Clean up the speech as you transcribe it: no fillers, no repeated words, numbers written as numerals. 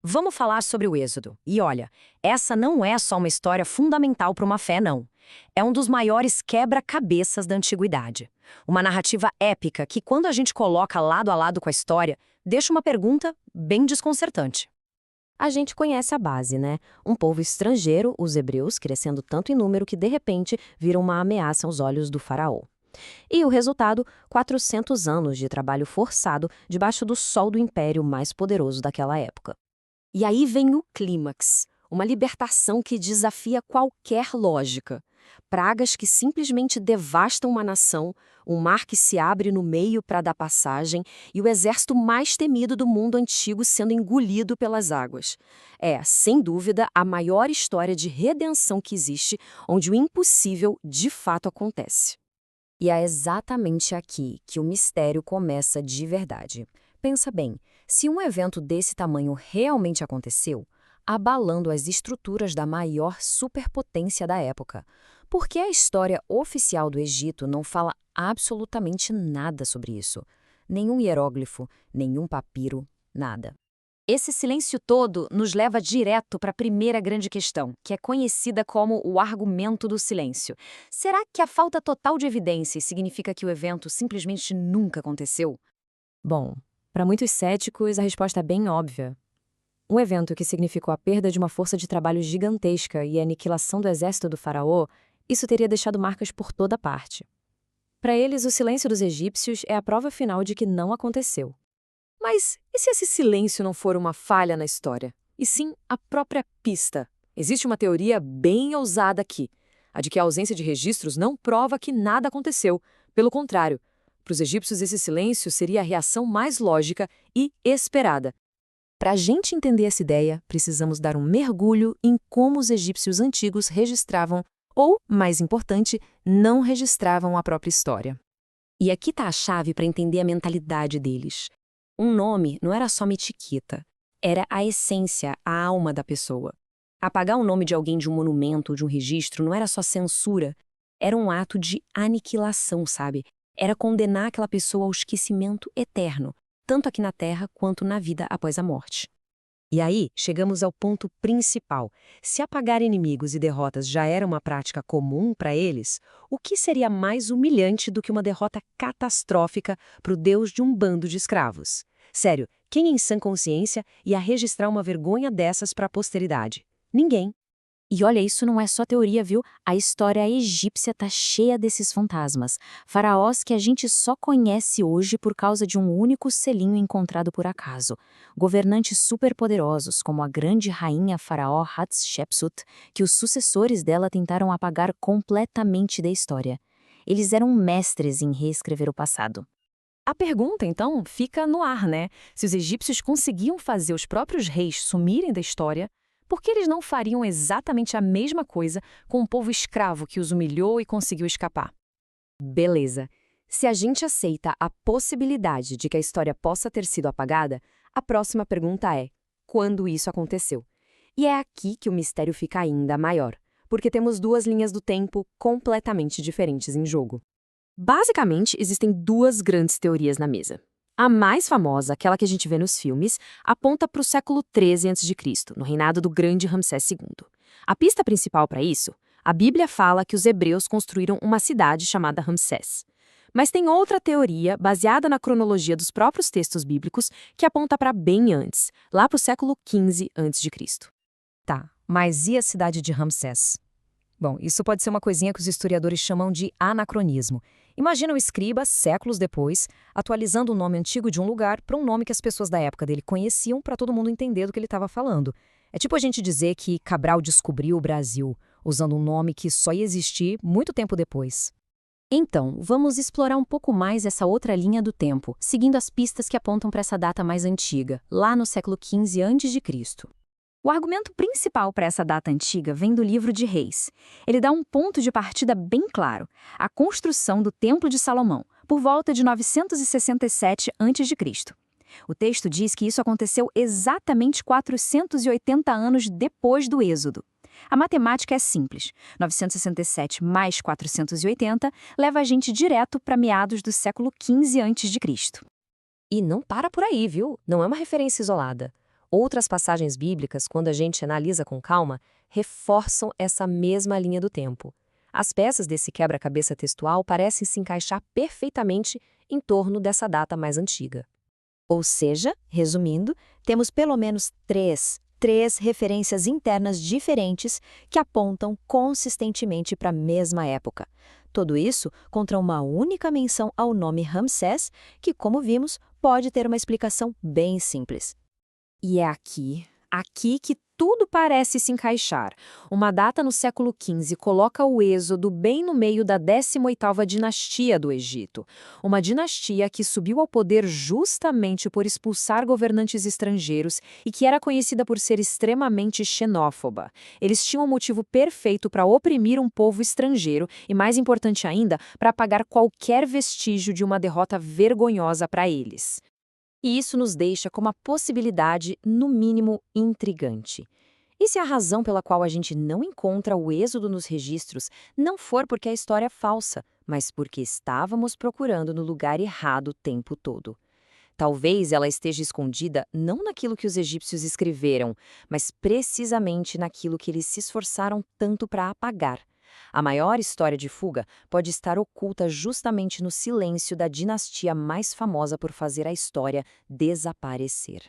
Vamos falar sobre o Êxodo. E olha, essa não é só uma história fundamental para uma fé, não. É um dos maiores quebra-cabeças da antiguidade. Uma narrativa épica que, quando a gente coloca lado a lado com a história, deixa uma pergunta bem desconcertante. A gente conhece a base, né? Um povo estrangeiro, os hebreus, crescendo tanto em número que, de repente, viram uma ameaça aos olhos do faraó. E o resultado, 400 anos de trabalho forçado debaixo do sol do império mais poderoso daquela época. E aí vem o clímax, uma libertação que desafia qualquer lógica. Pragas que simplesmente devastam uma nação, um mar que se abre no meio para dar passagem e o exército mais temido do mundo antigo sendo engolido pelas águas. É, sem dúvida, a maior história de redenção que existe, onde o impossível de fato acontece. E é exatamente aqui que o mistério começa de verdade. Pensa bem, se um evento desse tamanho realmente aconteceu, abalando as estruturas da maior superpotência da época, por que a história oficial do Egito não fala absolutamente nada sobre isso? Nenhum hieróglifo, nenhum papiro, nada. Esse silêncio todo nos leva direto para a primeira grande questão, que é conhecida como o argumento do silêncio. Será que a falta total de evidências significa que o evento simplesmente nunca aconteceu? Bom, para muitos céticos, a resposta é bem óbvia. Um evento que significou a perda de uma força de trabalho gigantesca e a aniquilação do exército do faraó, isso teria deixado marcas por toda parte. Para eles, o silêncio dos egípcios é a prova final de que não aconteceu. Mas e se esse silêncio não for uma falha na história, e sim a própria pista? Existe uma teoria bem ousada aqui, a de que a ausência de registros não prova que nada aconteceu. Pelo contrário, para os egípcios esse silêncio seria a reação mais lógica e esperada. Para a gente entender essa ideia, precisamos dar um mergulho em como os egípcios antigos registravam, ou, mais importante, não registravam a própria história. E aqui está a chave para entender a mentalidade deles. Um nome não era só uma etiqueta, era a essência, a alma da pessoa. Apagar o nome de alguém de um monumento ou de um registro não era só censura, era um ato de aniquilação, sabe? Era condenar aquela pessoa ao esquecimento eterno, tanto aqui na Terra quanto na vida após a morte. E aí, chegamos ao ponto principal. Se apagar inimigos e derrotas já era uma prática comum para eles, o que seria mais humilhante do que uma derrota catastrófica para o Deus de um bando de escravos? Sério, quem em sã consciência ia registrar uma vergonha dessas para a posteridade? Ninguém. E olha, isso não é só teoria, viu? A história egípcia tá cheia desses fantasmas. Faraós que a gente só conhece hoje por causa de um único selinho encontrado por acaso. Governantes superpoderosos, como a grande rainha faraó Hatshepsut, que os sucessores dela tentaram apagar completamente da história. Eles eram mestres em reescrever o passado. A pergunta, então, fica no ar, né? Se os egípcios conseguiam fazer os próprios reis sumirem da história, por que eles não fariam exatamente a mesma coisa com o povo escravo que os humilhou e conseguiu escapar? Beleza. Se a gente aceita a possibilidade de que a história possa ter sido apagada, a próxima pergunta é: quando isso aconteceu? E é aqui que o mistério fica ainda maior, porque temos duas linhas do tempo completamente diferentes em jogo. Basicamente, existem duas grandes teorias na mesa. A mais famosa, aquela que a gente vê nos filmes, aponta para o século XIII a.C., no reinado do grande Ramsés II. A pista principal para isso, a Bíblia fala que os hebreus construíram uma cidade chamada Ramsés. Mas tem outra teoria, baseada na cronologia dos próprios textos bíblicos, que aponta para bem antes, lá para o século XV a.C. Tá, mas e a cidade de Ramsés? Bom, isso pode ser uma coisinha que os historiadores chamam de anacronismo. Imagina o escriba, séculos depois, atualizando o nome antigo de um lugar para um nome que as pessoas da época dele conheciam para todo mundo entender do que ele estava falando. É tipo a gente dizer que Cabral descobriu o Brasil, usando um nome que só ia existir muito tempo depois. Então, vamos explorar um pouco mais essa outra linha do tempo, seguindo as pistas que apontam para essa data mais antiga, lá no século XV a.C. O argumento principal para essa data antiga vem do livro de Reis. Ele dá um ponto de partida bem claro: a construção do Templo de Salomão, por volta de 967 a.C. O texto diz que isso aconteceu exatamente 480 anos depois do Êxodo. A matemática é simples. 967 mais 480 leva a gente direto para meados do século XV a.C. E não para por aí, viu? Não é uma referência isolada. Outras passagens bíblicas, quando a gente analisa com calma, reforçam essa mesma linha do tempo. As peças desse quebra-cabeça textual parecem se encaixar perfeitamente em torno dessa data mais antiga. Ou seja, resumindo, temos pelo menos três referências internas diferentes que apontam consistentemente para a mesma época. Tudo isso contra uma única menção ao nome Ramsés, que, como vimos, pode ter uma explicação bem simples. E é aqui que tudo parece se encaixar. Uma data no século XV coloca o Êxodo bem no meio da 18ª dinastia do Egito. Uma dinastia que subiu ao poder justamente por expulsar governantes estrangeiros e que era conhecida por ser extremamente xenófoba. Eles tinham um motivo perfeito para oprimir um povo estrangeiro e, mais importante ainda, para apagar qualquer vestígio de uma derrota vergonhosa para eles. E isso nos deixa com uma possibilidade, no mínimo, intrigante. E se a razão pela qual a gente não encontra o Êxodo nos registros não for porque a história é falsa, mas porque estávamos procurando no lugar errado o tempo todo? Talvez ela esteja escondida não naquilo que os egípcios escreveram, mas precisamente naquilo que eles se esforçaram tanto para apagar. A maior história de fuga pode estar oculta justamente no silêncio da dinastia mais famosa por fazer a história desaparecer.